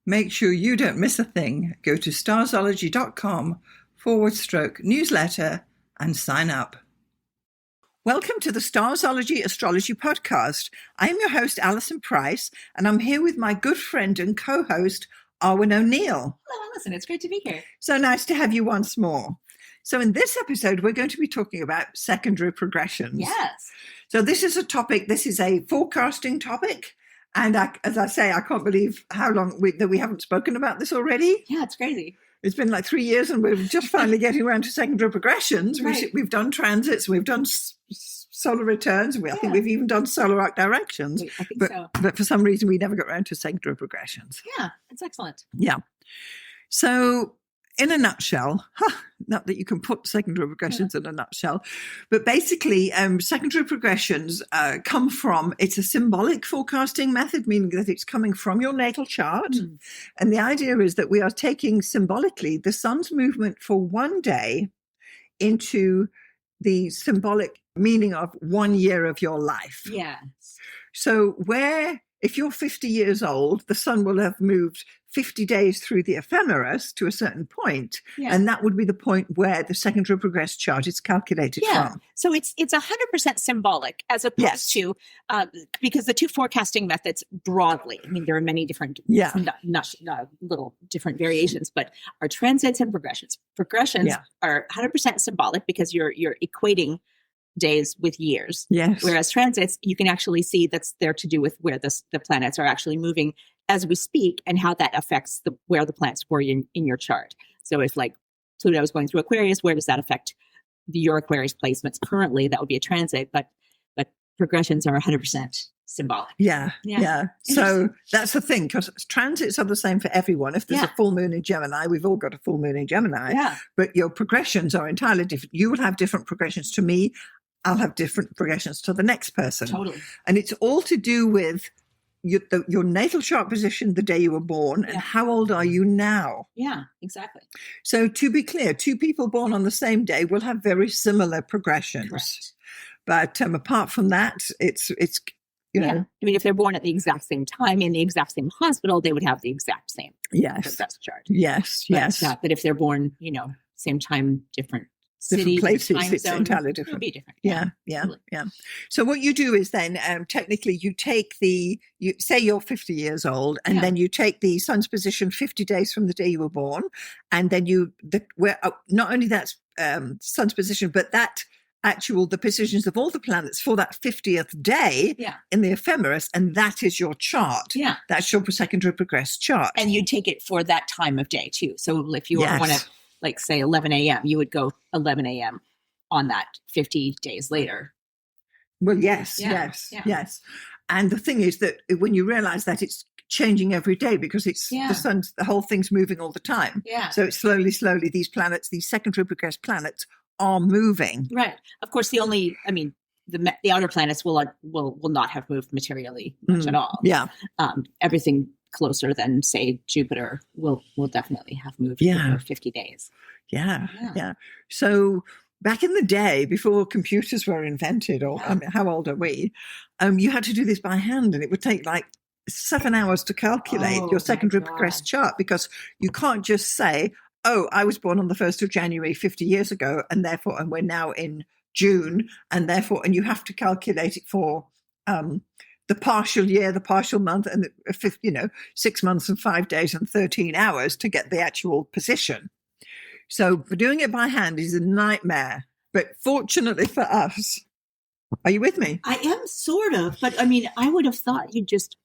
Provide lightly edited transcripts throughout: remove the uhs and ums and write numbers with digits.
Make sure you don't miss a thing. Go to starzology.com/newsletter and sign up. Welcome to the Starzology Astrology Podcast. I'm your host, Alison Price, and I'm here with my good friend and co-host, Arwynne O'Neill. Hello, Alison. It's great to be here. So nice to have you once more. So in this episode, we're going to be talking about secondary progressions. Yes. So this is a forecasting topic. And as I say, I can't believe how long that we haven't spoken about this already. Yeah, it's crazy. It's been like 3 years and we're just finally getting around to secondary progressions. Right. We've done transits, we've done solar returns, I think we've even done solar arc directions. I think so. But for some reason, we never got around to secondary progressions. Yeah, it's excellent. Yeah. So in a nutshell, not that you can put secondary progressions in a nutshell, but basically secondary progressions come from, it's a symbolic forecasting method, meaning that it's coming from your natal chart. And the idea is that we are taking symbolically the sun's movement for one day into the symbolic meaning of 1 year of your life. Yes. So if you're 50 years old, the sun will have moved 50 days through the ephemeris to a certain point, and that would be the point where the secondary progress chart is calculated from. So it's 100% symbolic as opposed to, because the two forecasting methods broadly, I mean, there are many different, little different variations, but are transits and progressions. Progressions are 100% symbolic because you're equating days with years. Yes. Whereas transits, you can actually see that's there to do with where the planets are actually moving as we speak and how that affects where the planets were in your chart. So if like Pluto is going through Aquarius, where does that affect your Aquarius placements currently? That would be a transit, but progressions are 100% symbolic. Yeah. So that's the thing, because transits are the same for everyone. If there's a full moon in Gemini, we've all got a full moon in Gemini. Yeah. But your progressions are entirely different. You will have different progressions to me. I'll have different progressions to the next person. Totally. And it's all to do with your natal chart position the day you were born and how old are you now? Yeah, exactly. So to be clear, two people born on the same day will have very similar progressions. Correct. But apart from that, it's you know. I mean, if they're born at the exact same time in the exact same hospital, they would have the exact same progress chart. Yes. But if they're born, same time, different city, places, time it's zone, entirely different. It'll be different. Yeah. So what you do is then technically you take you say you're 50 years old and then you take the sun's position 50 days from the day you were born, and then not only that's sun's position, but that the positions of all the planets for that 50th day in the ephemeris, and that is your chart. Yeah. That's your secondary progress chart. And you take it for that time of day too. So if you want to, like say 11 a.m., you would go 11 a.m. on that 50 days later. Well, yes. And the thing is that when you realize that it's changing every day because it's the whole thing's moving all the time. Yeah. So it's slowly, these secondary progress planets are moving. Right. Of course, the outer planets will not have moved materially much at all. Yeah. Everything closer than, say, Jupiter will definitely have moved for 50 days. Yeah. So back in the day, before computers were invented, how old are we? You had to do this by hand, and it would take like 7 hours to calculate your secondary progress chart, because you can't just say, oh, I was born on the 1st of January 50 years ago, and we're now in June, and you have to calculate it for the partial year, the partial month, and 6 months and 5 days and 13 hours to get the actual position. So doing it by hand is a nightmare. But fortunately for us, are you with me? I am sort of, but I mean, I would have thought you'd just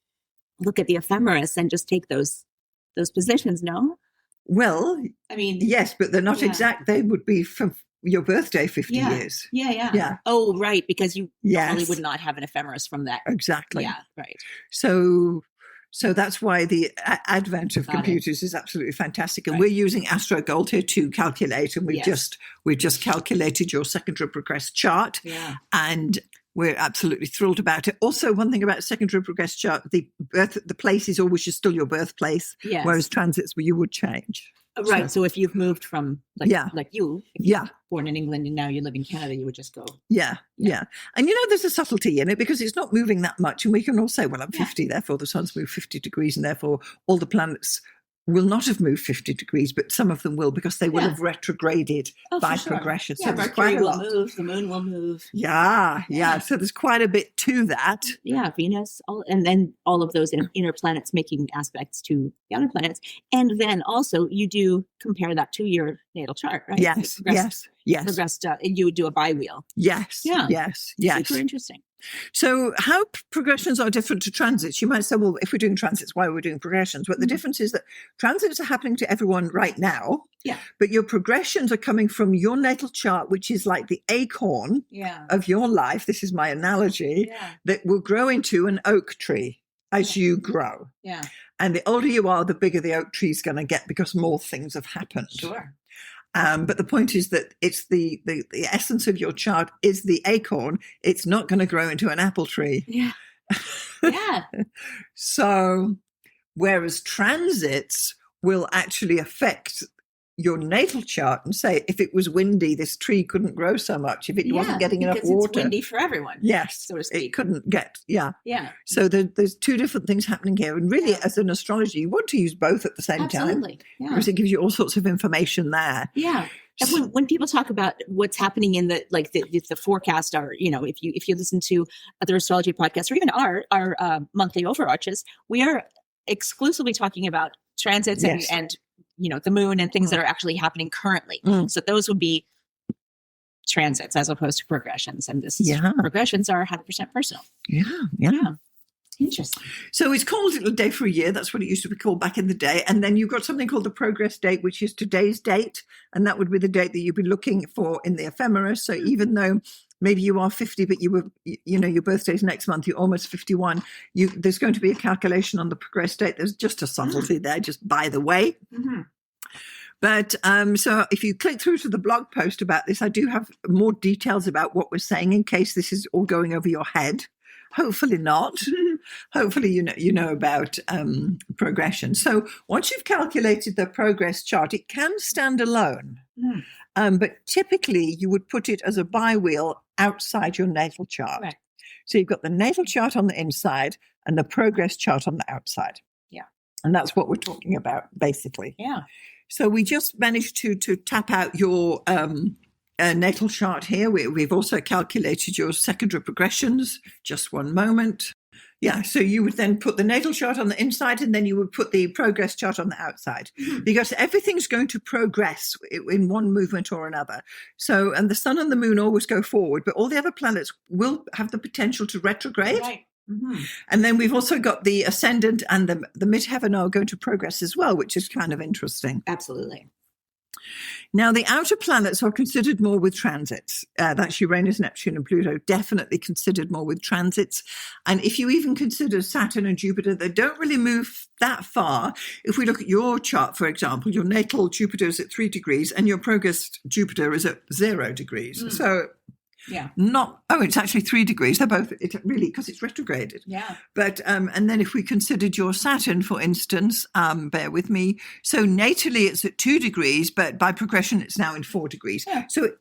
look at the ephemeris and just take those positions, no? Well, I mean, yes, but they're not exact. They would be from your birthday 50 years. Yeah. Oh, right, because you probably would not have an ephemeris from that. Exactly. Yeah, right. So that's why the advent of computers is absolutely fantastic. And we're using AstroGold to calculate, and we've just calculated your secondary progress chart. Yeah. And we're absolutely thrilled about it. Also, one thing about secondary progress chart, the place is always still your birthplace, whereas transits you would change. Right. So if you've moved from if you're Yeah. born in England and now you live in Canada, you would just go. Yeah. And there's a subtlety in it because it's not moving that much. And we can all say, well, I'm 50, therefore the sun's moved 50 degrees, and therefore all the planets will not have moved 50 degrees, but some of them will because they will have retrograded by progression. Yeah, so there's Mercury quite a lot. will move, the moon will move. Yeah. So there's quite a bit to that. Yeah, Venus, and then all of those inner planets making aspects to the outer planets. And then also you do compare that to your natal chart, right? Yes. Progressed, you would do a bi-wheel. Yes. Super interesting. So how progressions are different to transits? You might say, well, if we're doing transits, why are we doing progressions? But the difference is that transits are happening to everyone right now. Yeah. But your progressions are coming from your natal chart, which is like the acorn of your life. This is my analogy that will grow into an oak tree as you grow. Yeah. And the older you are, the bigger the oak tree is going to get because more things have happened. Sure. But the point is that it's the essence of your chart is the acorn. It's not going to grow into an apple tree. Yeah. So, whereas transits will actually affect your natal chart and say, if it was windy, this tree couldn't grow so much. If it wasn't getting enough water. It's windy for everyone. Yes. So to speak. It couldn't get, Yeah. So there's two different things happening here. And really, as an astrologer, you want to use both at the same time. Absolutely. Yeah. Because it gives you all sorts of information there. Yeah. And when people talk about what's happening in the forecast, or if you listen to other astrology podcasts or even our monthly overarches, we are exclusively talking about transits and the moon and things that are actually happening currently. So those would be transits as opposed to progressions, and progressions are 100% personal. Yeah. Interesting. So it's called a day for a year. That's what it used to be called back in the day. And then you've got something called the progress date, which is today's date. And that would be the date that you'd be looking for in the ephemera. So even though maybe you are 50, but you were, your birthday's next month, you're almost 51, there's going to be a calculation on the progress date. There's just a subtlety there, just by the way. Mm-hmm. But so if you click through to the blog post about this, I do have more details about what we're saying in case this is all going over your head. Hopefully not. Hopefully you know about progression. So once you've calculated the progress chart, it can stand alone. But typically you would put it as a bi-wheel outside your natal chart. Right. So you've got the natal chart on the inside and the progress chart on the outside. Yeah. And that's what we're talking about, basically. Yeah. So we just managed to tap out your natal chart here. We've also calculated your secondary progressions. Just one moment. Yeah, so you would then put the natal chart on the inside and then you would put the progress chart on the outside because everything's going to progress in one movement or another. So, and the sun and the moon always go forward, but all the other planets will have the potential to retrograde. Right. Mm-hmm. And then we've also got the ascendant and the midheaven are going to progress as well, which is kind of interesting. Absolutely. Now, the outer planets are considered more with transits. That's Uranus, Neptune, and Pluto, definitely considered more with transits. And if you even consider Saturn and Jupiter, they don't really move that far. If we look at your chart, for example, your natal Jupiter is at 3 degrees and your progress Jupiter is at 0 degrees. So it's actually 3 degrees. They're both, because it's retrograded. Yeah. But, and then if we considered your Saturn, for instance, bear with me. So natally it's at 2 degrees, but by progression it's now in 4 degrees. Yeah. So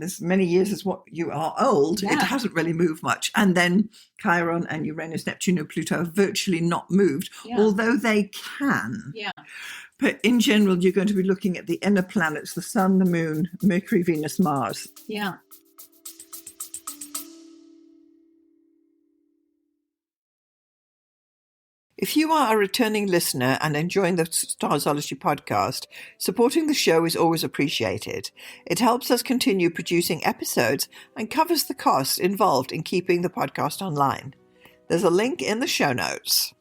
as many years as what you are old, it hasn't really moved much. And then Chiron and Uranus, Neptune, and Pluto have virtually not moved, although they can. Yeah. But in general, you're going to be looking at the inner planets, the sun, the moon, Mercury, Venus, Mars. Yeah. If you are a returning listener and enjoying the Starzology podcast, supporting the show is always appreciated. It helps us continue producing episodes and covers the costs involved in keeping the podcast online. There's a link in the show notes.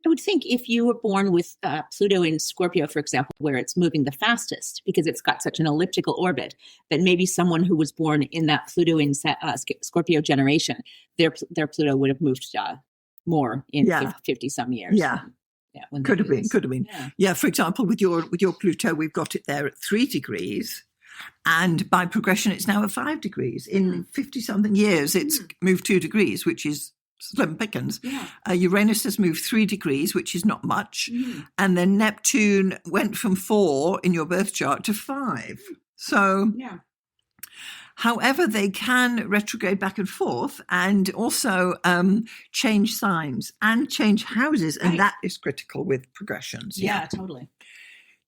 I would think if you were born with Pluto in Scorpio, for example, where it's moving the fastest because it's got such an elliptical orbit, that maybe someone who was born in that Pluto in Scorpio generation, their Pluto would have moved more in 50 some years. Yeah. Could have been. Yeah. For example, with your Pluto, we've got it there at 3 degrees. And by progression, it's now at 5 degrees. In 50 something years, it's moved 2 degrees, which is slim pickings. Yeah. Uranus has moved 3 degrees, which is not much. Mm. And then Neptune went from 4 in your birth chart to 5. So, Yeah. however, they can retrograde back and forth and also change signs and change houses. And Right. that is critical with progressions. Yeah, totally.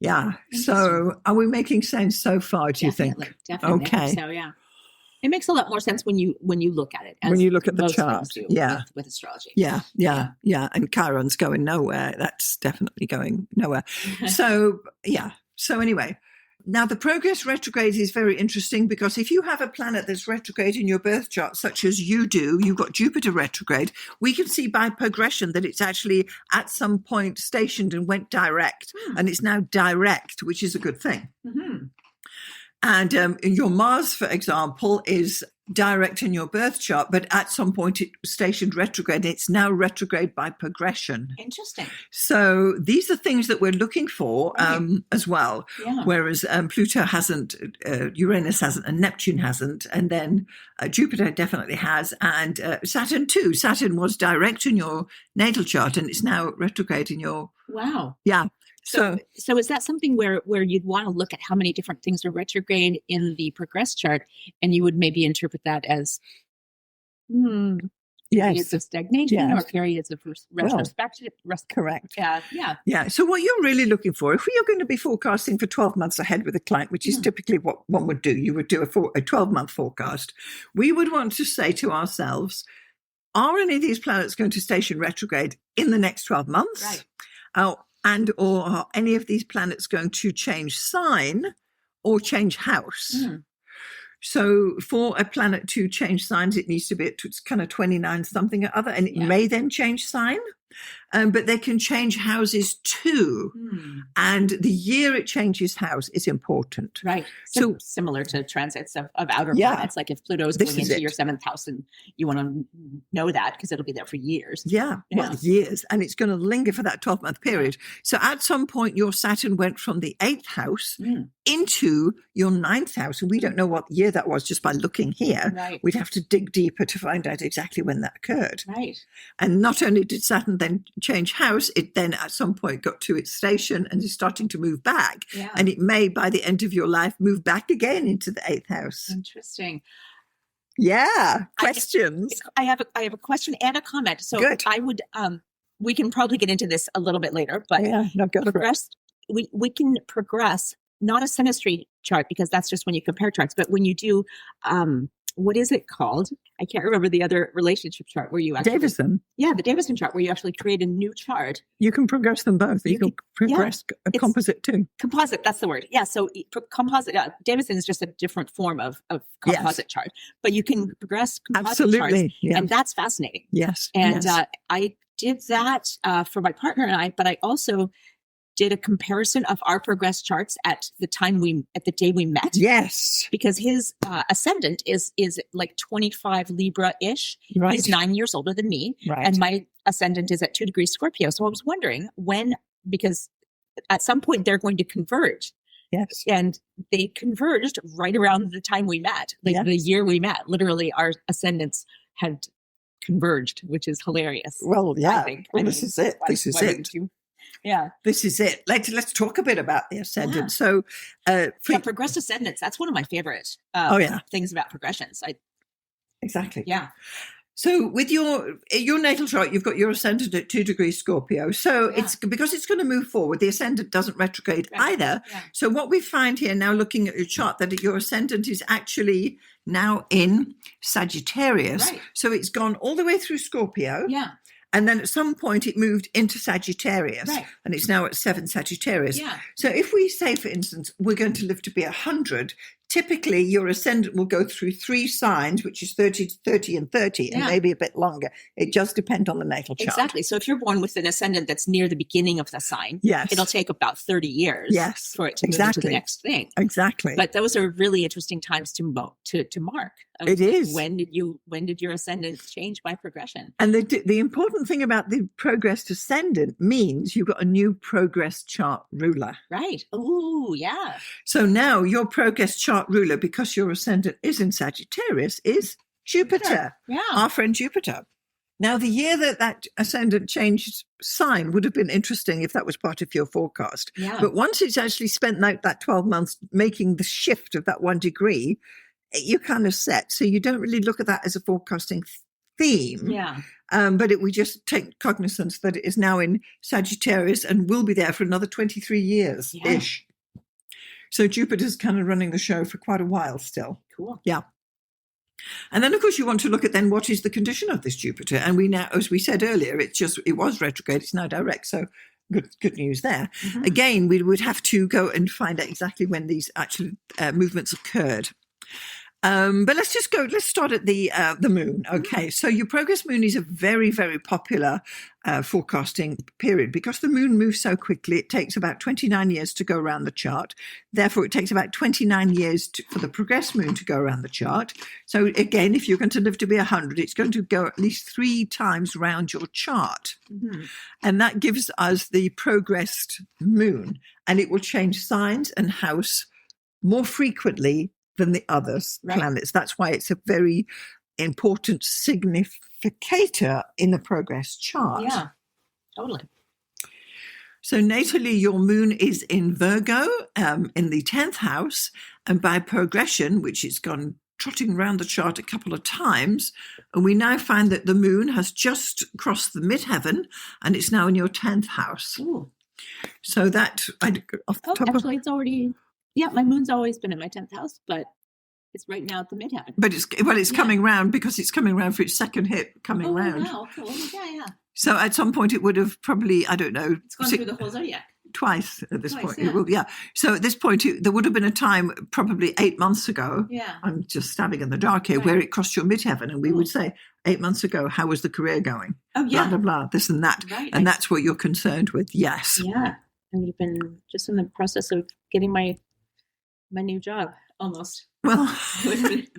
Yeah. Interesting. So are we making sense so far, do you think? Definitely. Okay. So yeah. It makes a lot more sense when you look at it. When you look at the most chart. things do Yeah. with astrology. Yeah. And Chiron's going nowhere. That's definitely going nowhere. So, yeah. So anyway, now the progress retrograde is very interesting because if you have a planet that's retrograde in your birth chart, such as you do, you've got Jupiter retrograde, we can see by progression that it's actually at some point stationed and went direct. And it's now direct, which is a good thing. Mm-hmm. And your Mars, for example, is direct in your birth chart, but at some point it stationed retrograde. It's now retrograde by progression. Interesting. So these are things that we're looking for as well. Yeah. Whereas Pluto hasn't, Uranus hasn't, and Neptune hasn't. And then Jupiter definitely has. And Saturn too. Saturn was direct in your natal chart and it's now retrograde in your... Wow. Yeah. So is that something where you'd want to look at how many different things are retrograde in the progress chart, and you would maybe interpret that as periods of stagnation or periods of retrospective? Correct. Yeah. So what you're really looking for, if we are going to be forecasting for 12 months ahead with a client, which is typically what one would do, you would do a 12-month forecast. We would want to say to ourselves, are any of these planets going to station retrograde in the next 12 months? Right. And or are any of these planets going to change sign or change house? So for a planet to change signs, it needs to be at kind of 29 something or other, and it may then change sign. But they can change houses too. And the year it changes house is important. Right. So similar to transits of outer planets, like if Pluto is going into your 7th house and you want to know that because it'll be there for years. Yeah. Well, years. And it's going to linger for that 12-month period. So at some point, your Saturn went from the 8th house into your 9th house. And we don't know what year that was just by looking here. Right. We'd have to dig deeper to find out exactly when that occurred. Right. And not only did Saturn then change house, it then at some point got to its station and is starting to move back. Yeah. And it may, by the end of your life, move back again into the 8th house. Interesting. Yeah. Questions? I have a question and a comment. So Good. I would we can probably get into this a little bit later, but we can progress, not a synastry chart because that's just when you compare charts, but when you do what is it called? I can't remember the other relationship chart where you actually... Davison. Yeah, the Davison chart where you actually create a new chart. You can progress them both. You can progress a composite too. Composite, that's the word. Yeah, so for composite, Davison is just a different form of composite chart. But you can progress composite charts. And that's fascinating. Yes. And I did that for my partner and I, but I also did a comparison of our progress charts at the day we met. Yes. Because his ascendant is like 25 Libra-ish. Right. He's 9 years older than me. Right. And my ascendant is at 2 degrees Scorpio. So I was wondering because at some point they're going to converge. Yes. And they converged right around the time we met, the year we met. Literally, our ascendants had converged, which is hilarious. Well, yeah. I think. This is it. This is it. Yeah. This is it. Let's talk a bit about the ascendant. Yeah. So, progressed ascendants, that's one of my favorite things about progressions. Exactly. Yeah. So with your natal chart, you've got your ascendant at 2 degrees Scorpio. So it's because it's going to move forward. The ascendant doesn't retrograde either. Yeah. So what we find here now, looking at your chart, that your ascendant is actually now in Sagittarius. Right. So it's gone all the way through Scorpio. Yeah. And then at some point it moved into Sagittarius. Right. And it's now at 7 Sagittarius. Yeah. So if we say, for instance, we're going to live to be 100, typically your ascendant will go through 3 signs, which is 30 and 30, and maybe a bit longer. It just depends on the natal chart. Exactly. So if you're born with an ascendant that's near the beginning of the sign, it'll take about 30 years for it to move into the next thing. Exactly. But those are really interesting times to mark. It is. When did your ascendant change by progression? And the important thing about the progressed ascendant means you've got a new progress chart ruler. Right. Oh, yeah. So now your progress chart ruler, because your ascendant is in Sagittarius, is Jupiter. Yeah. Our friend Jupiter. Now, the year that ascendant changed sign would have been interesting if that was part of your forecast. Yeah. But once it's actually spent that 12 months making the shift of that 1 degree, you're kind of set. So you don't really look at that as a forecasting theme. Yeah. But we just take cognizance that it is now in Sagittarius and will be there for another 23 years-ish. Yeah. So Jupiter's kind of running the show for quite a while still. Cool. Yeah. And then, of course, you want to look at then what is the condition of this Jupiter. And we now, as we said earlier, it was retrograde. It's now direct. So good news there. Mm-hmm. Again, we would have to go and find out exactly when these actual movements occurred. But let's start at the moon. Okay, so your progress moon is a very, very popular forecasting period because the moon moves so quickly. It takes about 29 years to go around the chart. Therefore, it takes about 29 years for the progress moon to go around the chart. So again, if you're going to live to be 100, it's going to go at least 3 times round your chart. Mm-hmm. And that gives us the progressed moon. And it will change signs and house more frequently than the other planets. That's why it's a very important significator in the progress chart. Yeah, totally. So natally, your moon is in Virgo in the 10th house, and by progression, which it's gone trotting around the chart a couple of times, and we now find that the moon has just crossed the midheaven, and it's now in your 10th house. Ooh. So that, it's already... Yeah, my moon's always been in my 10th house, but it's right now at the midheaven. But it's coming round because it's coming round for its second hit coming round. Wow, cool. Yeah. So at some point it would have probably, I don't know. It's gone through the whole zodiac. Twice at this point. Yeah. So at this point, there would have been a time probably 8 months ago. Yeah. I'm just stabbing in the dark here, where it crossed your midheaven. And we would say, 8 months ago, how was the career going? Oh, yeah. Blah, blah, blah, this and that. Right. And that's what you're concerned with. Yes. Yeah. And we've been just in the process of getting my new job almost. Well,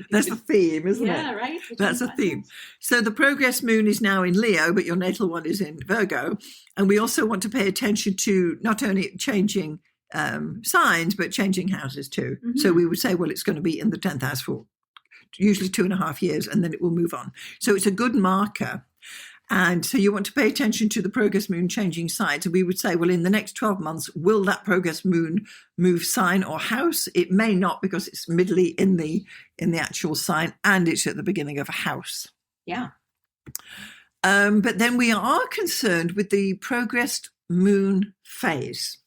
that's a theme, isn't it? Yeah, right. That's a theme. So the progress moon is now in Leo, but your natal one is in Virgo. And we also want to pay attention to not only changing signs, but changing houses too. Mm-hmm. So we would say, well, it's going to be in the 10th house for usually 2.5 years, and then it will move on. So it's a good marker. And so you want to pay attention to the progress moon changing signs. And we would say, well, in the next 12 months, will that progress moon move sign or house? It may not, because it's midly in the actual sign, and it's at the beginning of a house. Yeah. But then we are concerned with the progressed moon phase.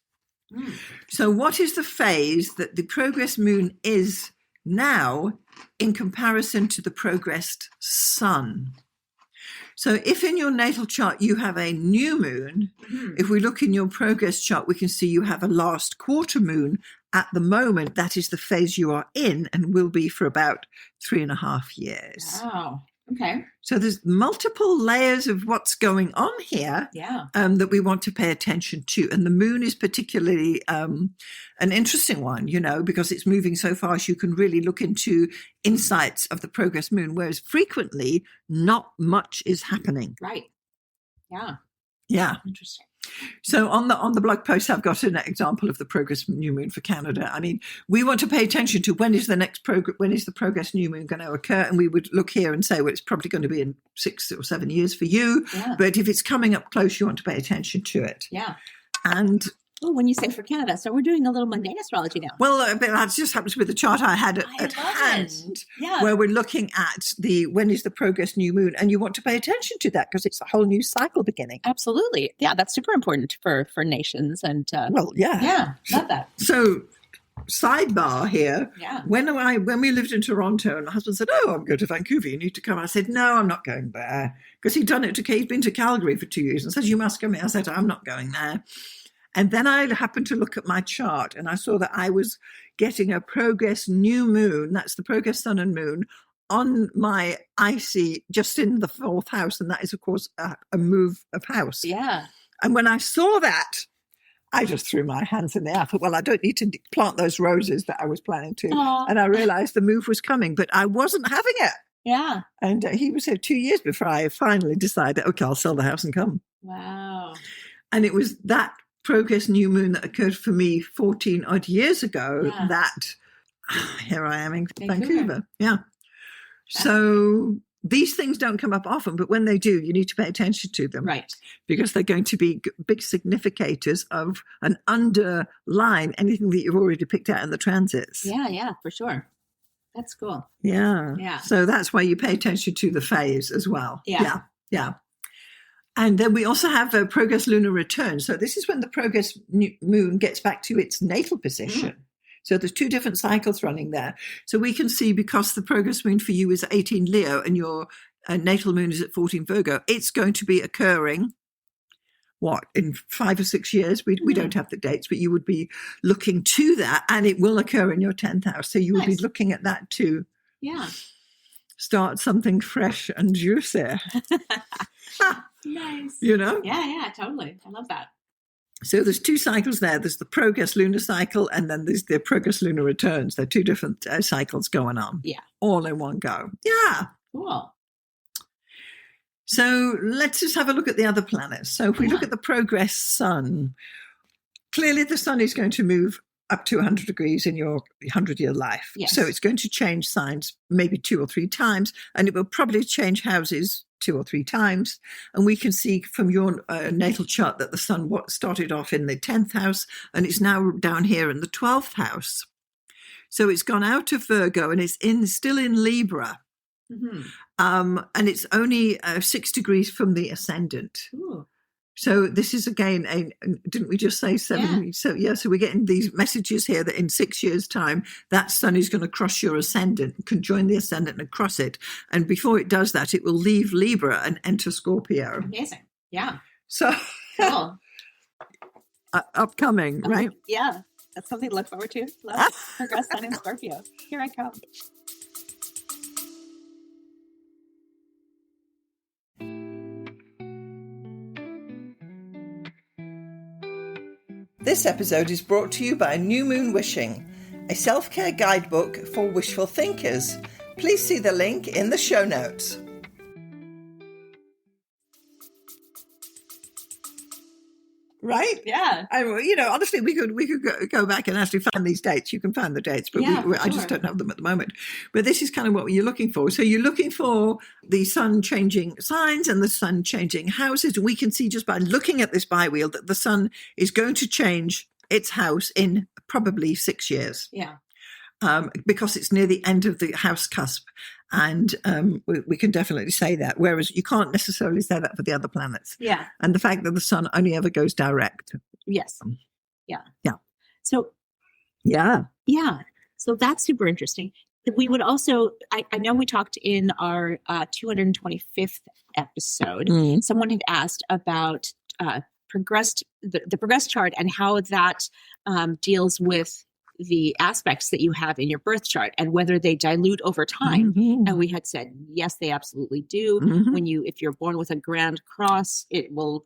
Mm. So what is the phase that the progress moon is now in comparison to the progressed sun? So if in your natal chart you have a new moon, if we look in your progress chart, we can see you have a last quarter moon. At the moment, that is the phase you are in and will be for about 3.5 years. Wow. Okay. So there's multiple layers of what's going on here that we want to pay attention to. And the moon is particularly an interesting one, because it's moving so fast, you can really look into insights of the progress moon, whereas frequently not much is happening. Right. Yeah. Yeah. Interesting. So on the blog post, I've got an example of the progress new moon for Canada. I mean, we want to pay attention to when is the progress new moon going to occur, and we would look here and say, well, it's probably going to be in 6 or 7 years for you. Yeah. But if it's coming up close, you want to pay attention to it. Yeah. And when you say for Canada, so we're doing a little mundane astrology now. Well, that just happens with the chart I had at hand, where we're looking at when is the progress new moon, and you want to pay attention to that because it's a whole new cycle beginning. Absolutely. Yeah, that's super important for nations. And Yeah, love that. So sidebar here. Yeah. When we lived in Toronto, and my husband said, "Oh, I'm going to Vancouver. You need to come." I said, "No, I'm not going there," because he'd been to Calgary for 2 years and said, "You must come here." I said, "I'm not going there." And then I happened to look at my chart, and I saw that I was getting a progress new moon. That's the progress sun and moon on my IC just in the 4th house. And that is, of course, a move of house. Yeah. And when I saw that, I just threw my hands in the air. I thought, well, I don't need to plant those roses that I was planning to. Aww. And I realized the move was coming, but I wasn't having it. Yeah. And he was here 2 years before I finally decided, okay, I'll sell the house and come. Wow. And it was that progress new moon that occurred for me 14 odd years ago that here I am in Vancouver. Yeah. So these things don't come up often, but when they do, you need to pay attention to them. Right. Because they're going to be big significators of an underline anything that you've already picked out in the transits. Yeah, for sure. That's cool. Yeah. So that's why you pay attention to the phase as well. Yeah. And then we also have a progress lunar return. So this is when the progress moon gets back to its natal position. So there's 2 different cycles running there. So we can see, because the progress moon for you is 18 Leo and your natal moon is at 14 Virgo, it's going to be occurring, in 5 or 6 years? We don't have the dates, but you would be looking to that, and it will occur in your 10th house. So you would be looking at that to start something fresh and juicy. Nice. Yeah, totally. I love that. So there's 2 cycles there. There's the progress lunar cycle, and then there's the progress lunar returns. There are 2 different cycles going on. Yeah. All in one go. Yeah. Cool. So let's just have a look at the other planets. So if we look at the progress sun, clearly the sun is going to move up to 100 degrees in your 100-year life. Yes. So it's going to change signs maybe 2 or 3 times, and it will probably change houses 2 or 3 times. And we can see from your natal chart that the sun started off in the 10th house, and it's now down here in the 12th house. So it's gone out of Virgo, and it's still in Libra. And it's only 6 degrees from the ascendant. Ooh. So this is, again, didn't we just say 7? Yeah. So we're getting these messages here that in 6 years' time, that sun is going to cross your ascendant, can join the ascendant and cross it. And before it does that, it will leave Libra and enter Scorpio. Amazing. Yeah. So Cool. Upcoming, right? Yeah. That's something to look forward to. Love progress sun in Scorpio. Here I come. This episode is brought to you by New Moon Wishing, a self-care guidebook for wishful thinkers. Please see the link in the show notes. Right? Yeah. Honestly, we could go back and actually find these dates. You can find the dates, but I just don't have them at the moment. But this is kind of what you're looking for. So you're looking for the sun changing signs and the sun changing houses. We can see just by looking at this bi-wheel that the sun is going to change its house in probably 6 years. Yeah. Because it's near the end of the house cusp. And we can definitely say that, whereas you can't necessarily say that for the other planets. Yeah. And the fact that the sun only ever goes direct. Yes. Yeah. Yeah. So, yeah. So that's super interesting. We would also, I know we talked in our 225th episode, someone had asked about the progressed chart and how that deals with the aspects that you have in your birth chart and whether they dilute over time. And we had said, yes, they absolutely do. If you're born with a grand cross, it will,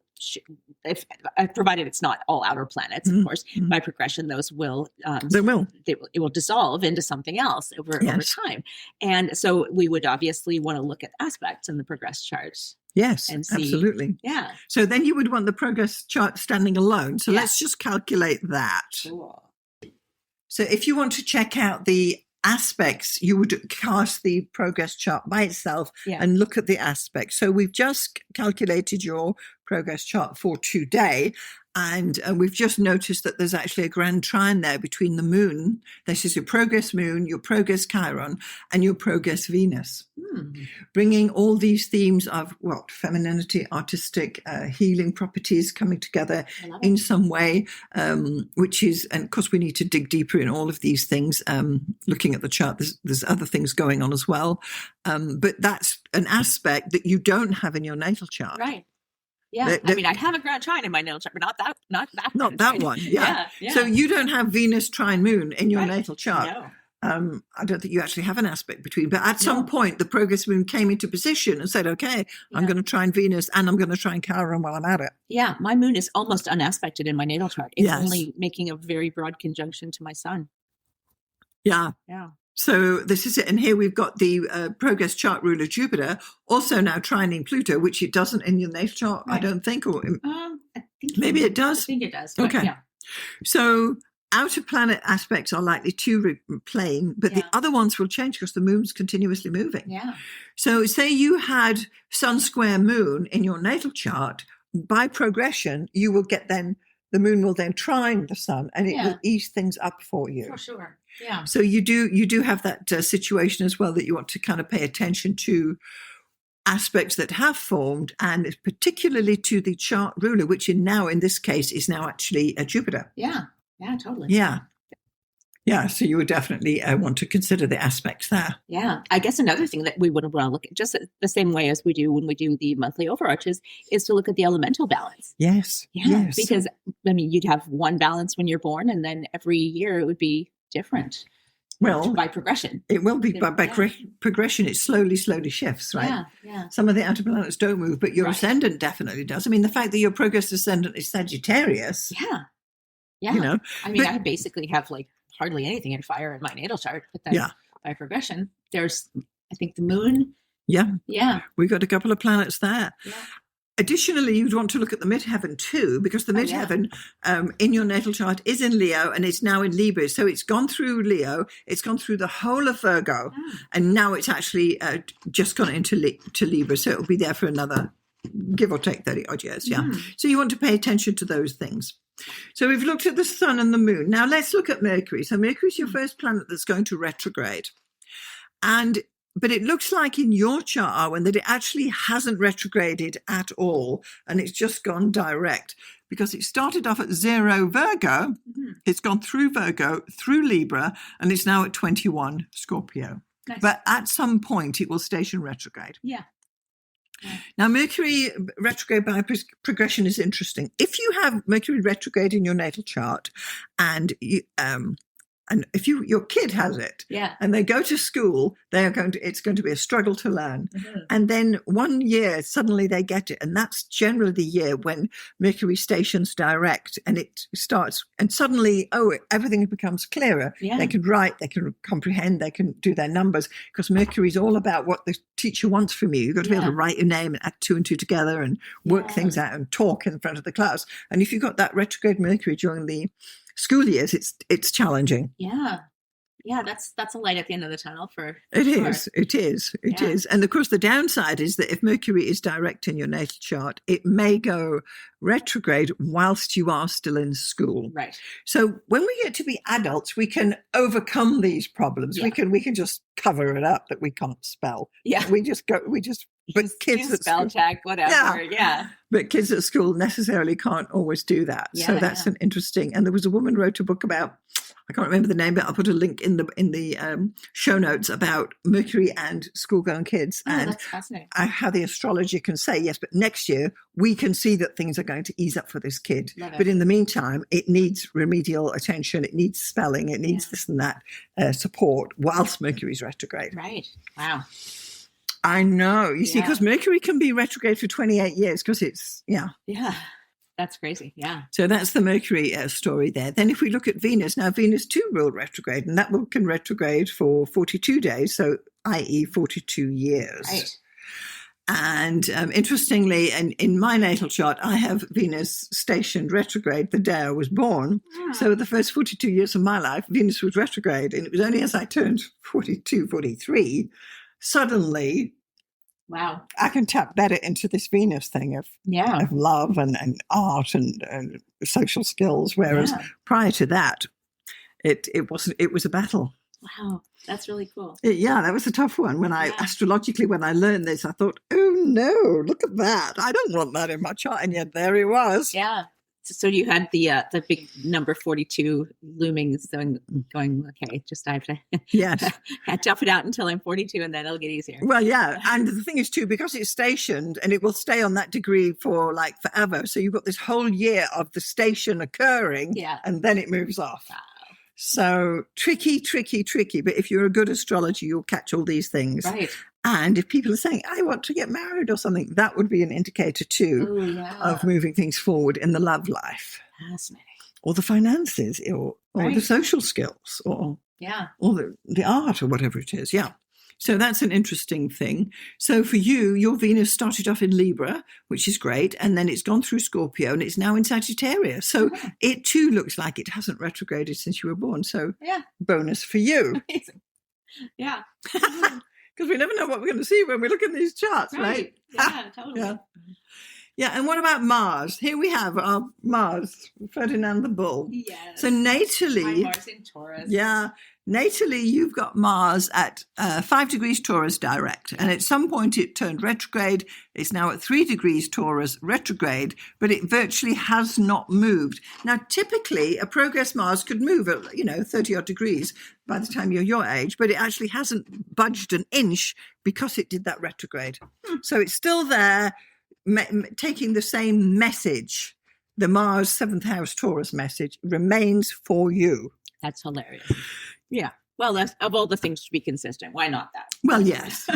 provided it's not all outer planets, of course, by progression, those will, it will dissolve into something else over time. And so we would obviously want to look at aspects in the progress charts. Yes, and see, absolutely. Yeah. So then you would want the progress chart standing alone. So let's just calculate that. Cool. So if you want to check out the aspects, you would cast the progress chart by itself and look at the aspects. So we've just calculated your progress chart for today. And we've just noticed that there's actually a grand trine there between the moon. This is your progress moon, your progress Chiron, and your progress Venus. Bringing all these themes of femininity, artistic, healing properties coming together in some way, which is, and of course we need to dig deeper in all of these things. Looking at the chart, there's other things going on as well. But that's an aspect that you don't have in your natal chart. Right. Yeah, I have a grand trine in my natal chart, but not that one. Yeah. So you don't have Venus trine moon in your natal chart. No. I don't think you actually have an aspect between, but at some point the progress moon came into position and said, okay, I'm going to trine Venus and I'm going to trine Chiron while I'm at it. Yeah, my moon is almost unaspected in my natal chart. It's only making a very broad conjunction to my sun. Yeah. Yeah. So this is it. And here we've got the progress chart ruler Jupiter, also now trining Pluto, which it doesn't in your natal chart, I don't think. Or I think maybe it does. I think it does. Okay. Yeah. So outer planet aspects are likely to plane, but the other ones will change because the moon's continuously moving. Yeah. So say you had sun square moon in your natal chart, by progression, you will get then, the moon will then trine the sun and it will ease things up for you. For sure. Yeah. So you do have that situation as well that you want to kind of pay attention to aspects that have formed, and particularly to the chart ruler, which in this case is now actually a Jupiter. Yeah. Yeah, totally. Yeah. Yeah, so you would definitely want to consider the aspects there. Yeah. I guess another thing that we would want to look at, just the same way as we do when we do the monthly overarches, is to look at the elemental balance. Yes. Yeah. Yes. Because, I mean, you'd have one balance when you're born, and then every year it would be different. Well, by progression. It will be by progression. It slowly shifts, right? Yeah, yeah. Some of the outer planets don't move, but your ascendant definitely does. I mean, the fact that your progress ascendant is Sagittarius. Yeah. Yeah. You know, I mean, I basically have like hardly anything in fire in my natal chart, but then by progression, there's, I think, the moon. Yeah. Yeah. We've got a couple of planets there. Yeah. Additionally, you'd want to look at the midheaven too, because the midheaven in your natal chart is in Leo and it's now in Libra. So it's gone through Leo, it's gone through the whole of Virgo, and now it's actually just gone into Libra. So it'll be there for another, give or take, 30 odd years. Yeah. So you want to pay attention to those things. So we've looked at the sun and the moon. Now let's look at Mercury. So Mercury is your first planet that's going to retrograde. But it looks like in your chart, Arwynne, that it actually hasn't retrograded at all. And it's just gone direct because it started off at 0 Virgo. It's gone through Virgo, through Libra, and it's now at 21 Scorpio. Nice. But at some point, it will station retrograde. Yeah. Now, Mercury retrograde by progression is interesting. If you have Mercury retrograde in your natal chart and if your kid has it, and they go to school, it's going to be a struggle to learn. And then one year, suddenly they get it. And that's generally the year when Mercury stations direct and it starts, and suddenly, everything becomes clearer. Yeah. They can write, they can comprehend, they can do their numbers, because Mercury is all about what the teacher wants from you. You've got to be able to write your name and add 2 and 2 together and work things out and talk in front of the class. And if you've got that retrograde Mercury during the school years, it's challenging. Yeah, that's a light at the end of the tunnel for it sure. It is. And of course the downside is that if Mercury is direct in your natal chart, it may go retrograde whilst you are still in school. Right. So when we get to be adults, we can overcome these problems. We can just cover it up that we can't spell. But kids at spell school, check, whatever. Yeah. But kids at school necessarily can't always do that. So that's an interesting. And there was a woman wrote a book about, I can't remember the name, but I'll put a link in the show notes about Mercury and school-going kids, and that's fascinating. How the astrologer can say, yes, but next year we can see that things are going to ease up for this kid. But in the meantime, it needs remedial attention, it needs spelling, it needs this and that support whilst Mercury's retrograde. Right. Wow. I know. You see, because Mercury can be retrograde for 28 years because it's, Yeah. That's crazy. Yeah. So that's the Mercury story there. Then if we look at Venus, now Venus too will retrograde, and that can retrograde for 42 days, so i.e. 42 years. Right. And interestingly, in my natal chart, I have Venus stationed retrograde the day I was born. So the first 42 years of my life, Venus was retrograde. And it was only as I turned 42, 43, suddenly, wow, I can tap better into this Venus thing of love and art and social skills. Whereas prior to that, it wasn't. It was a battle. Wow, that's really cool. That was a tough one. When astrologically, when I learned this, I thought, oh no, look at that. I don't want that in my chart. And yet there it was. Yeah. So you had the big number 42 looming, going, okay, just I have to tough it out until I'm 42 and then it'll get easier. Well, yeah. And the thing is too, because it's stationed and it will stay on that degree for like forever. So you've got this whole year of the station occurring and then it moves off. Wow. So tricky. But if you're a good astrologer, you'll catch all these things. Right. And if people are saying, I want to get married or something, that would be an indicator too of moving things forward in the love life. Fascinating. Or the finances or the social skills or the art or whatever it is. Yeah. So that's an interesting thing. So for you, your Venus started off in Libra, which is great, and then it's gone through Scorpio and it's now in Sagittarius. So it too looks like it hasn't retrograded since you were born. So bonus for you. Amazing. Yeah. Because we never know what we're going to see when we look at these charts, right? Yeah, totally. Yeah, and what about Mars? Here we have our Mars, Ferdinand the Bull. Yes. So natally, Mars in Taurus. Yeah, natally you've got Mars at 5 degrees Taurus direct, and at some point it turned retrograde. It's now at 3 degrees Taurus retrograde, but it virtually has not moved. Now, typically a progress Mars could move at 30 odd degrees by the time you're your age, but it actually hasn't budged an inch because it did that retrograde. So it's still there, taking the same message. The Mars 7th house Taurus message remains for you. That's hilarious. Yeah. Well, that's, of all the things to be consistent, why not that? Well, yes.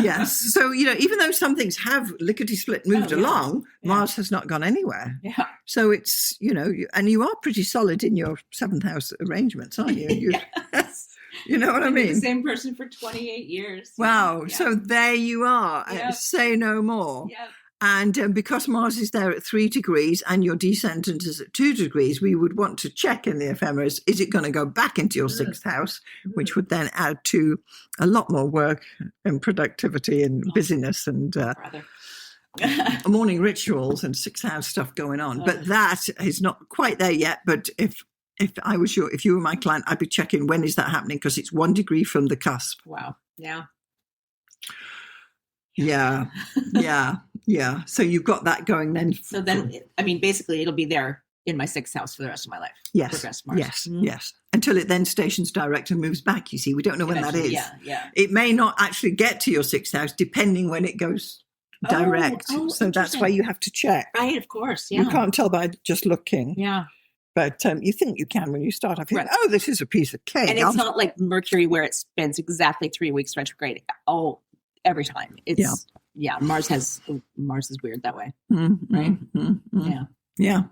So, even though some things have lickety-split moved along, Mars has not gone anywhere. Yeah. So it's, and you are pretty solid in your 7th house arrangements, aren't you? Yes. You know what I mean? The same person for 28 years. Wow. Yeah. So there you are. Yep. Say no more. Yep. And because Mars is there at 3 degrees and your descendant is at 2 degrees, we would want to check in the ephemeris, is it going to go back into your 6th house, which would then add to a lot more work and productivity and busyness and morning rituals and 6th house stuff going on. But that is not quite there yet. But if you were my client, I'd be checking when is that happening, because it's 1 degree from the cusp. Wow. Yeah. Yeah. So you've got that going then. So then, basically it'll be there in my 6th house for the rest of my life. Yes. Progress Mars. Yes. Until it then stations direct and moves back. You see, we don't know when that is. Yeah. It may not actually get to your 6th house depending when it goes direct. So that's why you have to check. Right, of course. Yeah. You can't tell by just looking. Yeah. But you think you can when you start off. Right. Oh, this is a piece of cake. And it's not like Mercury where it spends exactly 3 weeks retrograde. Every time. It's Mars is weird that way. Right? Yeah.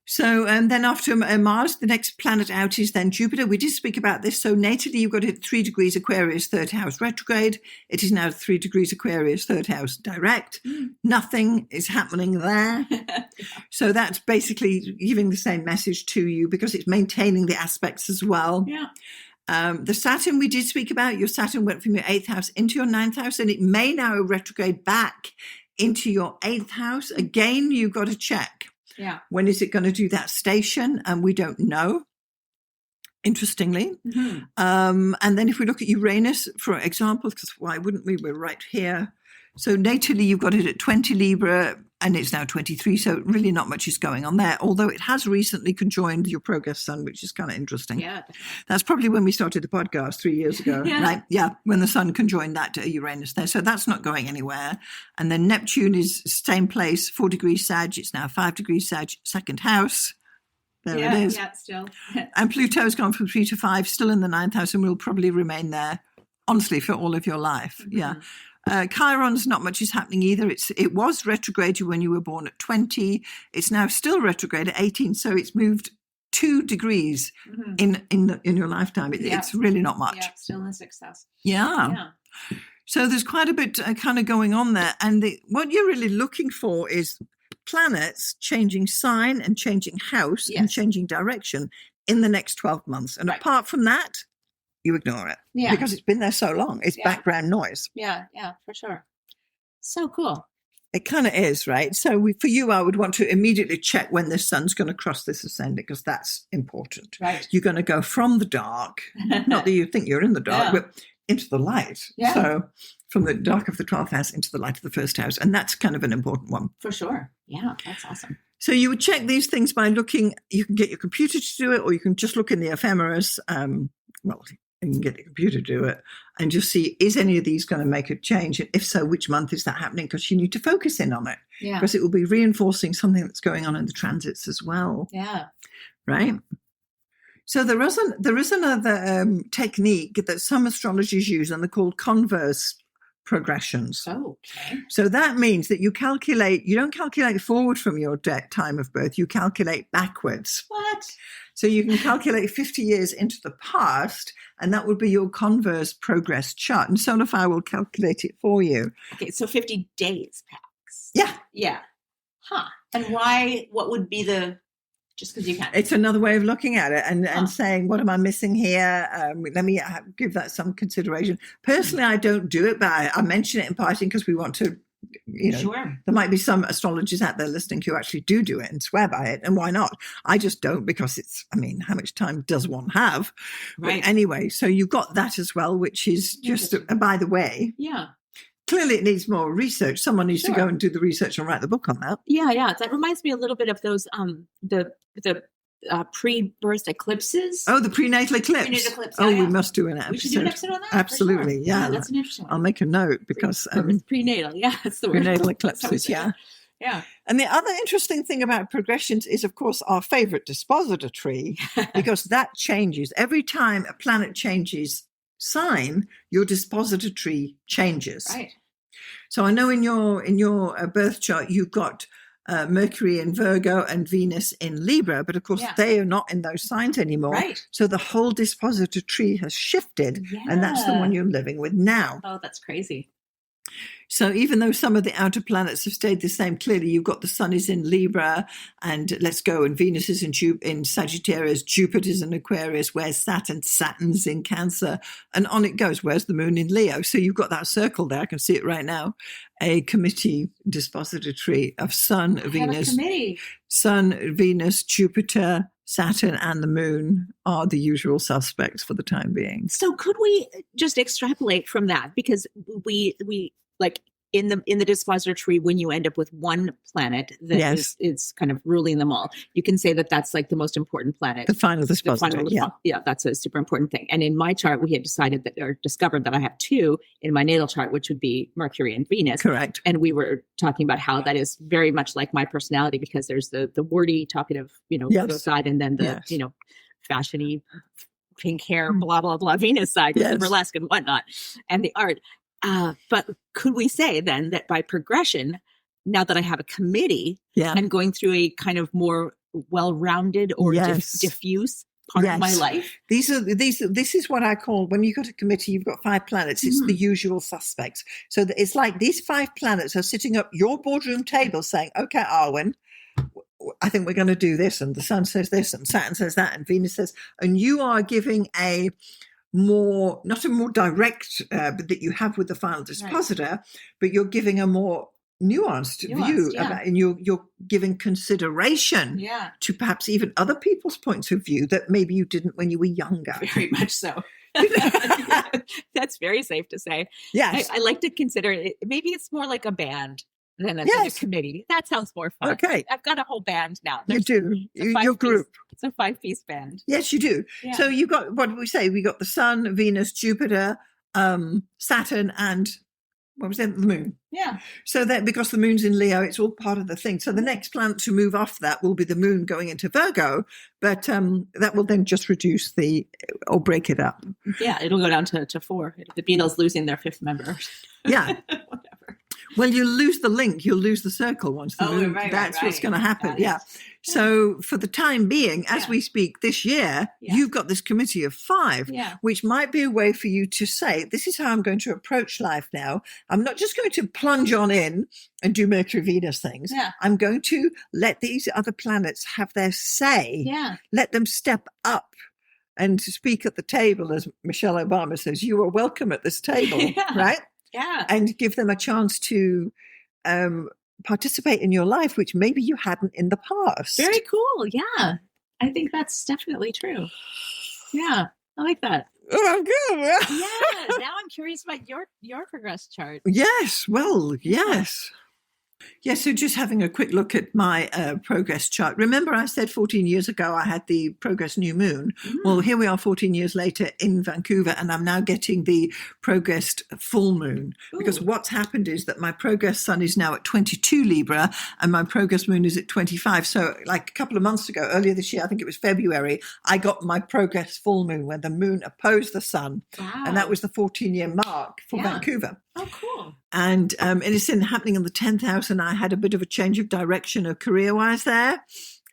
So and then after Mars, the next planet out is then Jupiter. We did speak about this. So natally, you've got it at 3 degrees Aquarius, 3rd house retrograde. It is now 3 degrees Aquarius, 3rd house direct. Nothing is happening there. So that's basically giving the same message to you because it's maintaining the aspects as well. Yeah. The Saturn we did speak about, your Saturn went from your 8th house into your 9th house, and it may now retrograde back into your 8th house. Again, you've got to check. Yeah. When is it going to do that station? And we don't know, interestingly. And then if we look at Uranus, for example, because why wouldn't we? We're right here. So natally, you've got it at 20 Libra, and it's now 23. So really not much is going on there, although it has recently conjoined your progress sun, which is kind of interesting. Yeah. That's probably when we started the podcast 3 years ago, right? Yeah, when the sun conjoined that to Uranus there. So that's not going anywhere. And then Neptune is same place, 4 degrees Sag. It's now 5 degrees Sag, 2nd house. There it is. Yeah, still. And Pluto's gone from 3 to 5, still in the 9th house, and will probably remain there, honestly, for all of your life. Yeah. Chiron's not much is happening either. It was retrograde when you were born at 20. It's now still retrograde at 18. So it's moved 2 degrees in your lifetime. It's really not much. Yeah, still in the 6th house. Yeah. So there's quite a bit kind of going on there. And what you're really looking for is planets changing sign and changing house and changing direction in the next 12 months. And apart from that, you ignore it because it's been there so long. It's background noise. Yeah, for sure. So cool. It kind of is, right? So for you, I would want to immediately check when the sun's going to cross this ascendant because that's important. Right. You're going to go from the dark, not that you think you're in the dark, but into the light. Yeah. So from the dark of the 12th house into the light of the 1st house. And that's kind of an important one. For sure. Yeah, that's awesome. So you would check these things by looking. You can get your computer to do it, or you can just look in the ephemeris. You can get the computer to do it and just see, is any of these going to make a change? And if so, which month is that happening? Because you need to focus in on it. Yeah. Because it will be reinforcing something that's going on in the transits as well. Yeah. Right? So there is another technique that some astrologers use, and they're called converse progressions. Oh, okay. So that means that you don't calculate forward from your time of birth, you calculate backwards. What? So you can calculate 50 years into the past, and that would be your converse progress chart. And Sonify will calculate it for you. Okay, so 50 days, Pax. Yeah. Yeah. Huh. And what would be just because you can? It's another way of looking at it and saying, what am I missing here? Let me give that some consideration. Personally, I don't do it, but I mention it in passing because we want to, Sure. There might be some astrologers out there listening who actually do it and swear by it. And why not? I just don't, because how much time does one have? Right. But anyway, so you've got that as well, which is just, by the way. Yeah. Clearly, it needs more research. Someone needs to go and do the research and write the book on that. Yeah. That reminds me a little bit of those the pre-birth eclipses. Oh, the prenatal eclipse. We must do an episode. We should do an episode on that. Absolutely, sure. yeah. That's an interesting one. I'll make a note because prenatal. Yeah, that's the word. Prenatal eclipses. Yeah. Yeah. And the other interesting thing about progressions is, of course, our favorite dispositor tree, because that changes every time a planet changes sign. Your dispositor tree changes. Right. So I know in your birth chart you've got Mercury in Virgo and Venus in Libra, but of course they are not in those signs anymore. Right. So the whole dispositor tree has shifted, and that's the one you're living with now. Oh, that's crazy. So even though some of the outer planets have stayed the same, clearly you've got the Sun is in Libra, and and Venus is in Sagittarius, Jupiter's in Aquarius, where's Saturn's in Cancer, and on it goes. Where's the Moon in Leo? So you've got that circle there. I can see it right now. A committee dispositor tree of Sun, Venus, Jupiter, Saturn, and the Moon are the usual suspects for the time being. So could we just extrapolate from that? Because we like in the dispositor tree, when you end up with one planet that is kind of ruling them all, you can say that that's like the most important planet. The final dispositor. Yeah, that's a super important thing. And in my chart, we had discovered that I have two in my natal chart, which would be Mercury and Venus. Correct. And we were talking about how that is very much like my personality, because there's the wordy, talkative, side, and then the fashiony, pink hair, blah blah blah Venus side, with the burlesque and whatnot, and the art. But could we say then that by progression, now that I have a committee, I'm going through a kind of more well-rounded or diffuse part of my life? This is what I call, when you've got a committee, you've got 5 planets. It's the usual suspects. So it's like these 5 planets are sitting up your boardroom table saying, okay, Arwynne, I think we're going to do this. And the Sun says this, and Saturn says that, and Venus says, and you are giving not a more direct that you have with the final dispositor, but you're giving a more nuanced view about, and you're giving consideration to perhaps even other people's points of view that maybe you didn't when you were younger. Very much so. That's very safe to say. Yes. I like to consider it. Maybe it's more like a band than a committee. That sounds more fun. Okay. I've got a whole band now. You do. Your group. It's a 5-piece band. Yes, you do. Yeah. So you've got, what did we say? We got the Sun, Venus, Jupiter, Saturn, and what was it? The Moon. Yeah. So that, because the Moon's in Leo, it's all part of the thing. So the next planet to move off that will be the Moon going into Virgo, but that will then just reduce or break it up. Yeah, it'll go down to 4. The Beatles losing their 5th member. Yeah. Whatever. Well, you'll lose the link. You'll lose the circle once the Moon. That's what's going to happen. Yeah. So for the time being, as we speak this year, you've got this committee of 5, which might be a way for you to say, this is how I'm going to approach life now. I'm not just going to plunge on in and do Mercury, Venus things. Yeah. I'm going to let these other planets have their say. Yeah. Let them step up and speak at the table, as Michelle Obama says, you are welcome at this table, right? Yeah. And give them a chance to participate in your life, which maybe you hadn't in the past. Very cool. Yeah. I think that's definitely true. Yeah. I like that. Oh, good. Yeah. Now I'm curious about your progress chart. Yes. Well, yes. Yeah, so just having a quick look at my progress chart. Remember I said 14 years ago I had the progress new moon? Well, here we are 14 years later in Vancouver, and I'm now getting the progressed full moon. Ooh. Because what's happened is that my progress sun is now at 22 Libra and my progress moon is at 25. So like a couple of months ago, earlier this year, I think it was February, I got my progress full moon when the moon opposed the sun. Wow. And that was the 14-year mark for Vancouver. Oh, cool. And it's happening in the 10th house, and I had a bit of a change of direction of career-wise there,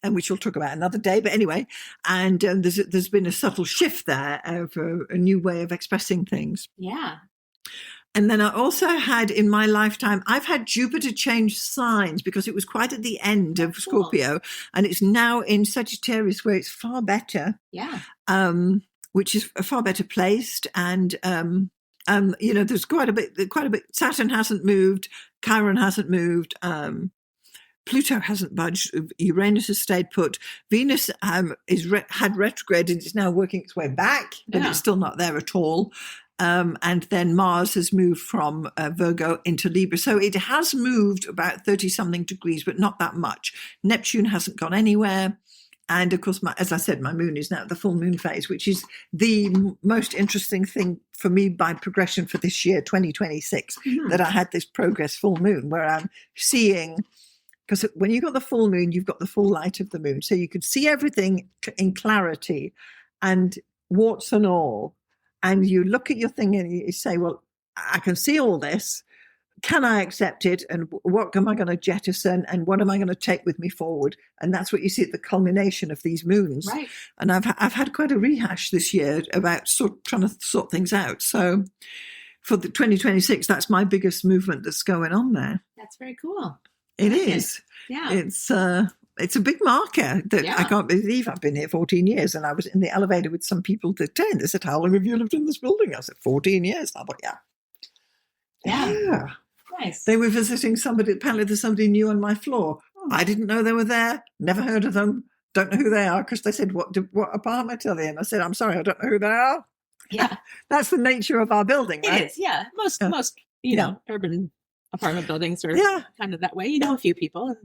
and which we'll talk about another day. But anyway, and there's been a subtle shift there of a new way of expressing things. Yeah. And then I also had in my lifetime, I've had Jupiter change signs because it was quite at the end of Scorpio, and it's now in Sagittarius where it's far better. Yeah. Which is far better placed. And, there's quite a bit. Saturn hasn't moved. Chiron hasn't moved. Pluto hasn't budged. Uranus has stayed put. Venus had retrograde and it's now working its way back, but it's still not there at all. And then Mars has moved from Virgo into Libra. So it has moved about 30-something degrees, but not that much. Neptune hasn't gone anywhere. And, of course, as I said, my moon is now at the full moon phase, which is the most interesting thing for me by progression for this year, 2026, that I had this progress full moon where I'm seeing, because when you've got the full moon, you've got the full light of the moon. So you could see everything in clarity and warts and all. And you look at your thing and you say, well, I can see all this. Can I accept it? And what am I going to jettison? And what am I going to take with me forward? And that's what you see at the culmination of these moons. Right. And I've had quite a rehash this year about trying to sort things out. So for the 2026, that's my biggest movement that's going on there. That's very cool. It is. Yeah. It's a big marker that I can't believe I've been here 14 years. And I was in the elevator with some people that they said, how long have you lived in this building? I said, 14 years. I thought, yeah. Nice. They were visiting somebody. Apparently there's somebody new on my floor. I didn't know they were there. Never heard of them. Don't know who they are because they said, what apartment are they in? I said, I'm sorry, I don't know who they are. Yeah. That's the nature of our building, right? It is, yeah. Most urban apartment buildings are kind of that way. You know a few people.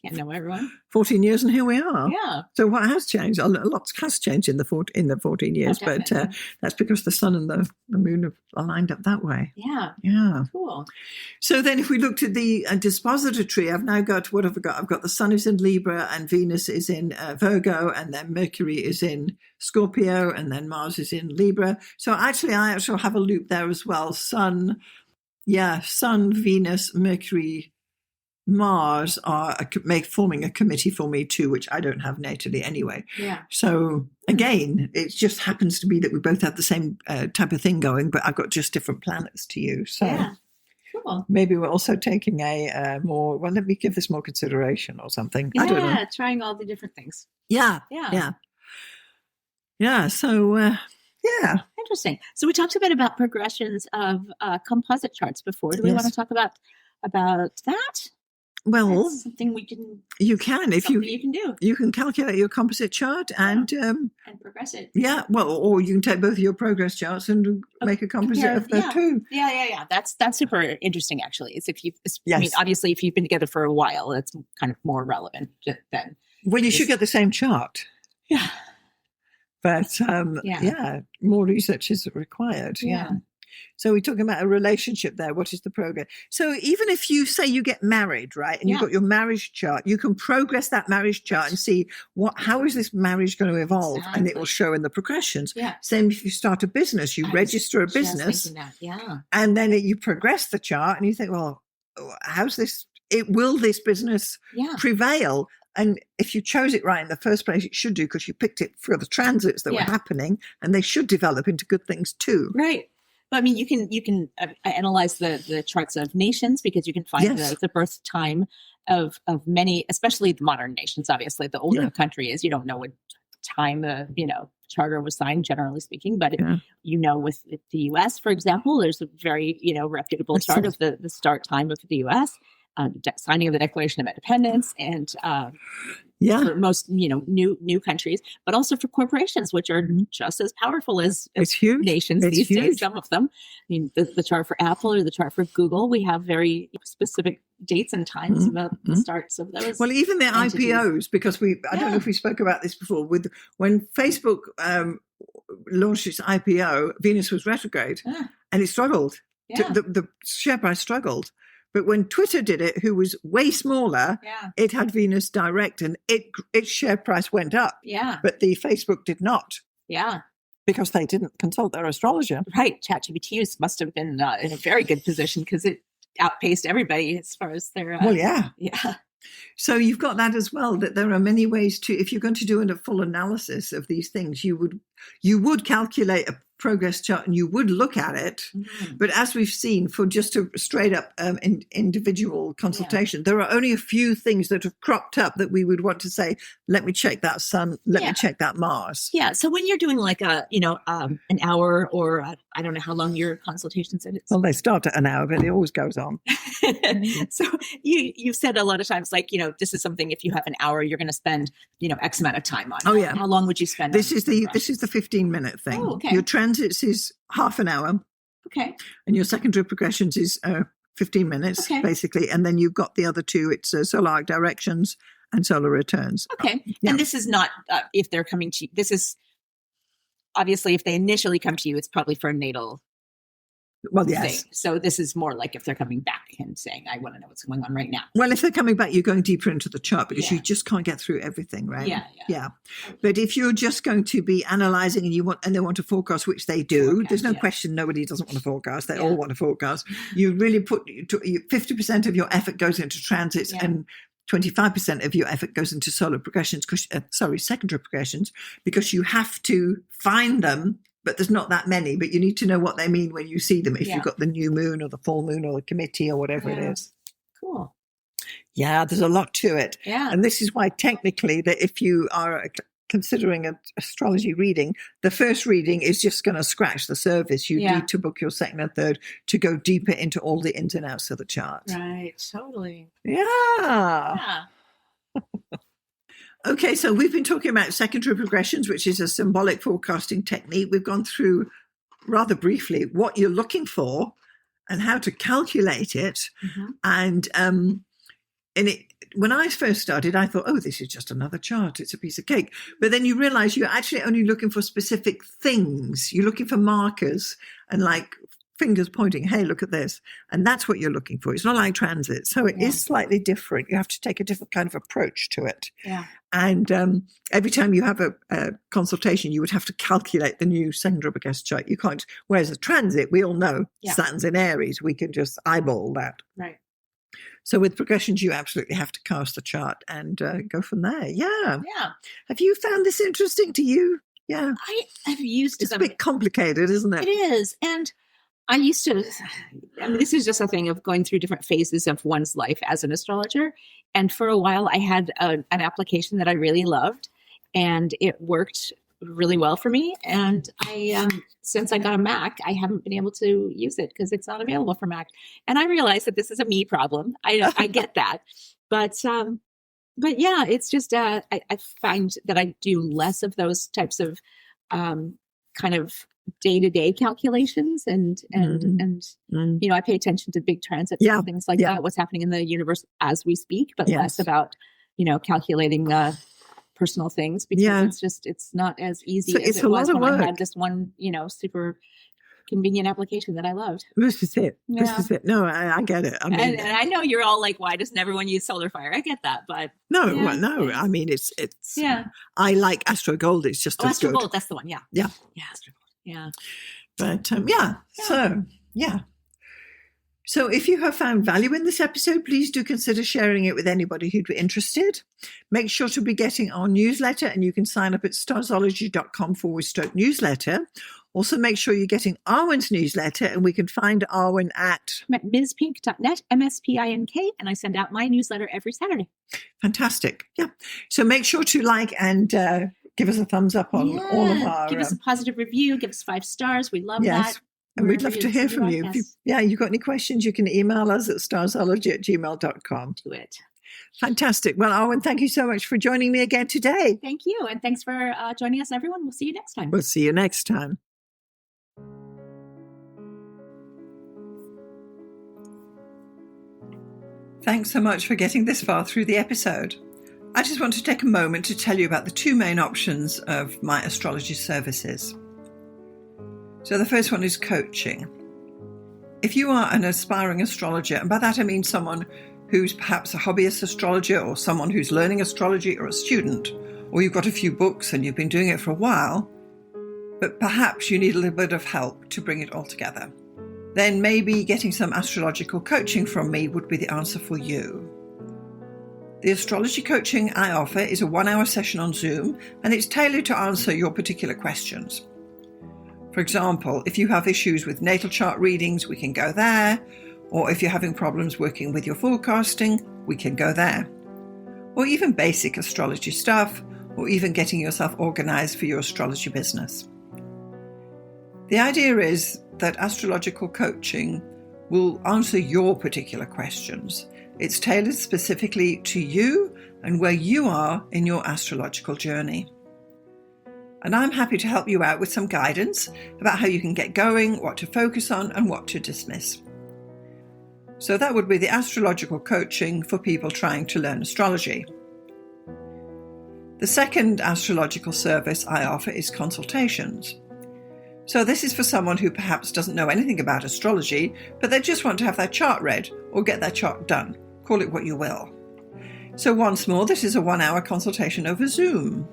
Can't know everyone. 14 years and here we are. Yeah. So what has changed? A lot has changed in the 14 years, but that's because the sun and the moon have aligned up that way. Yeah. Yeah. Cool. So then if we looked at the dispositor tree, I've now got, what have I got? I've got the sun is in Libra and Venus is in Virgo, and then Mercury is in Scorpio, and then Mars is in Libra. So I actually have a loop there as well. Sun, Venus, Mercury, Mars are forming a committee for me too, which I don't have natally anyway. Yeah. So again, it just happens to be that we both have the same type of thing going, but I've got just different planets to use. So cool. Maybe we're also taking a more, well, let me give this more consideration or something. I don't know. Yeah, trying all the different things. Yeah. So, Interesting. So we talked a bit about progressions of composite charts before. Do we want to talk about that? Well, that's something you can do. You can calculate your composite chart and progress it. Yeah, well, or you can take both of your progress charts and make a composite of the two. Yeah. That's super interesting. Actually, I mean, obviously, if you've been together for a while, it's kind of more relevant then. Well, you should get the same chart. Yeah. But more research is required. Yeah. So we're talking about a relationship there. What is the progress? So even if you say you get married, right, and you've got your marriage chart, you can progress that marriage chart and see how is this marriage going to evolve, and it will show in the progressions. Yeah. Same if you start a business, you register a business, and then you progress the chart, and you think, well, how's this? Will this business prevail? And if you chose it right in the first place, it should do, because you picked it for the transits that were happening, and they should develop into good things too. Right. I mean, you can analyze the charts of nations, because you can find the birth time of many, especially the modern nations. Obviously, the older a country is, you don't know what time the charter was signed, generally speaking. But with the U.S., for example, there's a very reputable chart of the start time of the U.S. Signing of the Declaration of Independence, and for most new countries, but also for corporations, which are just as powerful as nations these days. Some of them, I mean, the chart for Apple or the chart for Google, we have very specific dates and times about the starts of those. Well, even their entities. IPOs, because I don't know if we spoke about this before. When Facebook launched its IPO, Venus was retrograde, and it struggled. The share price struggled. But when Twitter did it, who was way smaller, it had Venus direct, and its share price went up. Yeah. But the Facebook did not. Yeah. because they didn't consult their astrologer. Right. ChatGPT must have been in a very good position because it outpaced everybody as far as their. Well, yeah. Yeah. So you've got that as well, that there are many ways to, if you're going to do a full analysis of these things, you would calculate a progress chart and you would look at it. Mm-hmm. But as we've seen, for just a straight up individual consultation, there are only a few things that have cropped up that we would want to say, let me check that sun, let me check that Mars. Yeah. So when you're doing like an hour or I don't know how long your consultations are. Well, they start at an hour, but it always goes on. So you've said a lot of times, like, this is something, if you have an hour, you're going to spend, X amount of time on. Oh, yeah. How long would you spend? This is the 15-minute thing. Oh, okay. Your transits is half an hour. Okay. And your secondary progressions is 15 minutes, basically. And then you've got the other two. It's solar arc directions and solar returns. Okay. And this is not if they're coming to you. This is obviously if they initially come to you, it's probably for a natal. Well, yes. Thing. So this is more like if they're coming back and saying, I want to know what's going on right now. Well, if they're coming back, you're going deeper into the chart because you just can't get through everything, right? Yeah. But if you're just going to be analyzing and they want to forecast, which they do, there's no question nobody doesn't want to forecast. They all want to forecast. You really put 50% of your effort goes into transits and 25% of your effort goes into solar progressions, secondary progressions, because you have to find them. But there's not that many, but you need to know what they mean when you see them, if you've got the new moon or the full moon or the committee or whatever it is. Cool. Yeah, there's a lot to it. Yeah. And this is why technically that if you are considering an astrology reading, the first reading is just going to scratch the surface. You need to book your second and third to go deeper into all the ins and outs of the chart. Right, totally. Yeah. Okay, so we've been talking about secondary progressions, which is a symbolic forecasting technique. We've gone through rather briefly what you're looking for and how to calculate it. And when I first started, I thought, this is just another chart. It's a piece of cake. But then you realize you're actually only looking for specific things. You're looking for markers and like fingers pointing, hey, look at this. And that's what you're looking for. It's not like transit. So it is slightly different. You have to take a different kind of approach to it. Yeah. And every time you have a consultation, you would have to calculate the new secondary progress chart. You can't, whereas a transit, we all know Saturn's in Aries. We can just eyeball that. Right. So with progressions, you absolutely have to cast the chart and go from there. Yeah. Have you found this interesting to you? Yeah. I have used It's a bit complicated, isn't it? It is. And I used to, this is just a thing of going through different phases of one's life as an astrologer. And for a while, I had an application that I really loved, and it worked really well for me. And since I got a Mac, I haven't been able to use it because it's not available for Mac. And I realize that this is a me problem. I get that. But yeah, it's just, I find that I do less of those types of kind of day-to-day calculations and I pay attention to big transits and things like that, what's happening in the universe as we speak, but less about calculating personal things, because it's not as easy as it was when I had this one super convenient application that I loved. This is it. No, I get it. I mean, and I know you're all like, why does everyone use solar fire? I get that, but no. I mean, it's I like Astro Gold. It's just as Astro good. Gold. That's the one. Yeah. Astro Gold. Yeah. But So if you have found value in this episode, please do consider sharing it with anybody who'd be interested. Make sure to be getting our newsletter, and you can sign up at starzology.com/newsletter. Also, make sure you're getting Arwynne's newsletter, and we can find Arwynne at mspink.net, MSPINK, and I send out my newsletter every Saturday. Fantastic. Yeah. So make sure to like and give us a thumbs up on all of our... Give us a positive review. Give us 5 stars. We love that. And we'd love to hear from you. If you've got any questions, you can email us at starzology@gmail.com. Do it. Fantastic. Well, Arwynne, thank you so much for joining me again today. Thank you. And thanks for joining us, everyone. We'll see you next time. We'll see you next time. Thanks so much for getting this far through the episode. I just want to take a moment to tell you about the 2 main options of my astrology services. So the first one is coaching. If you are an aspiring astrologer, and by that I mean someone who's perhaps a hobbyist astrologer or someone who's learning astrology or a student, or you've got a few books and you've been doing it for a while, but perhaps you need a little bit of help to bring it all together. Then maybe getting some astrological coaching from me would be the answer for you. The astrology coaching I offer is a 1-hour session on Zoom, and it's tailored to answer your particular questions. For example, if you have issues with natal chart readings, we can go there. Or if you're having problems working with your forecasting, we can go there. Or even basic astrology stuff, or even getting yourself organized for your astrology business. The idea is that astrological coaching will answer your particular questions. It's tailored specifically to you and where you are in your astrological journey. And I'm happy to help you out with some guidance about how you can get going, what to focus on, and what to dismiss. So that would be the astrological coaching for people trying to learn astrology. The second astrological service I offer is consultations. So this is for someone who perhaps doesn't know anything about astrology, but they just want to have their chart read or get their chart done. Call it what you will. So once more, this is a 1-hour consultation over Zoom.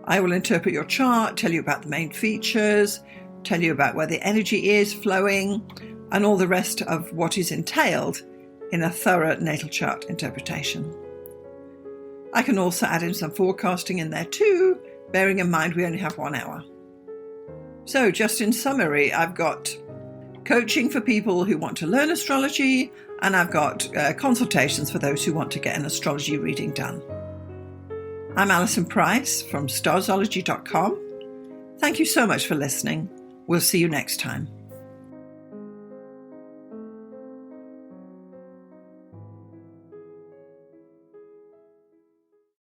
I will interpret your chart, tell you about the main features, tell you about where the energy is flowing, and all the rest of what is entailed in a thorough natal chart interpretation. I can also add in some forecasting in there too, bearing in mind we only have 1 hour. So just in summary, I've got coaching for people who want to learn astrology, and I've got consultations for those who want to get an astrology reading done. I'm Alison Price from Starzology.com. Thank you so much for listening. We'll see you next time.